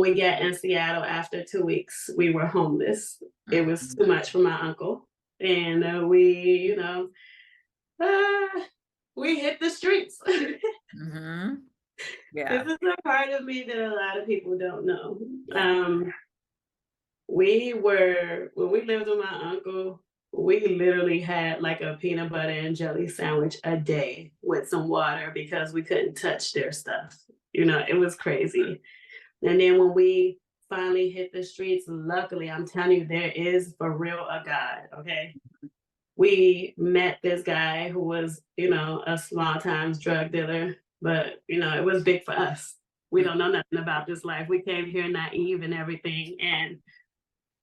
when we got in Seattle after 2 weeks, we were homeless. It was too Mhm. much for my uncle. And uh, we hit the streets. Mhm. Yeah. This is a part of me that a lot of people don't know. Yeah. Um, when we lived with my uncle, we literally had like a peanut butter and jelly sandwich a day with some water because we couldn't touch their stuff. It was crazy. And then when we finally hit the streets, luckily, I'm telling you, there is for real a God, okay? We met this guy who was, a small times drug dealer, but it was big for us. We Mm. don't know nothing about this life. We came here naive and everything. And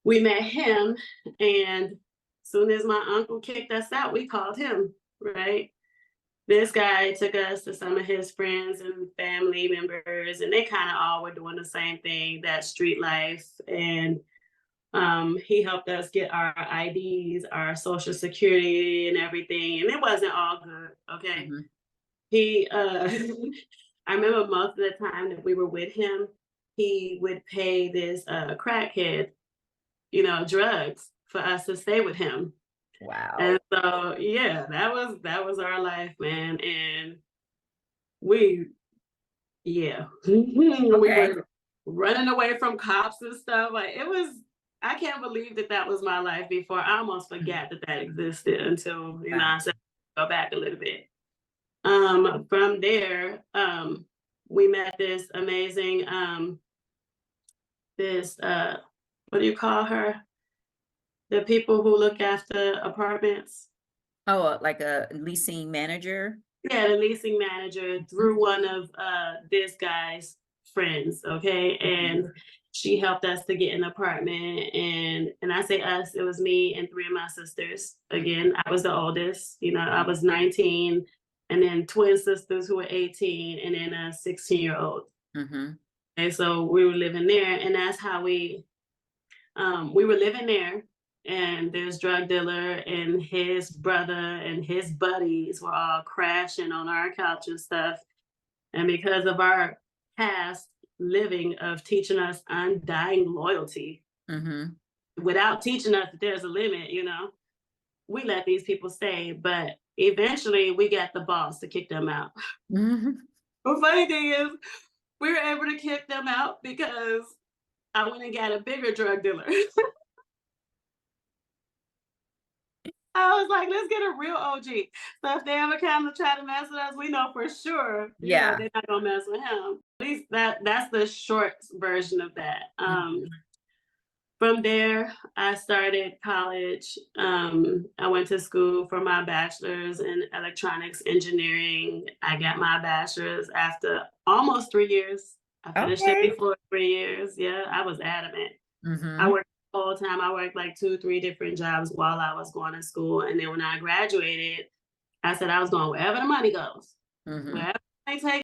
we met him, and soon as my uncle kicked us out, we called him, right? This guy took us to some of his friends and family members, and they kind of all were doing the same thing, that street life. And he helped us get our IDs, our social security, and everything. And it wasn't all good, okay? Mhm. He, I remember most of the time that we were with him, he would pay this crackhead, drugs for us to stay with him. And Wow. so, yeah, that was our life, man. And we, yeah, we Okay. were running away from cops and stuff. Like it was, I can't believe that that was my life before. I almost Mhm. forgot that that existed until Wow. I said go back a little bit. From there, we met this amazing this what do you call her? The people who look after apartments. Oh, like a leasing manager? Yeah, the leasing manager Mhm. through one of this guy's friends, okay? Mhm. And she helped us to get an apartment. And I say us, it was me and three of my sisters. Again, I was the oldest, I was 19, and then twin sisters who were 18, and then a 16-year-old. Mhm. And so we were living there, and that's how we were living there. And this drug dealer and his brother and his buddies were all crashing on our couch and stuff. And because of our past living of teaching us undying loyalty, Mhm. without teaching us that there's a limit, we let these people stay. But eventually we got the boss to kick them out. Mhm. The funny thing is, we were able to kick them out because I went and got a bigger drug dealer. I was like, let's get a real OG. So if they ever come to try to mess with us, we know for sure, Yeah. they're not gonna mess with him. At least that's the short version of that. Mhm. From there, I started college. I went to school for my bachelor's in electronics engineering. I got my bachelor's after almost 3 years. I finished it Okay. before 3 years. Yeah, I was adamant. I Mhm. worked the whole time. I worked like 2, 3 different jobs while I was going to school. And then when I graduated, I said I was going wherever the money goes, Mhm. wherever they take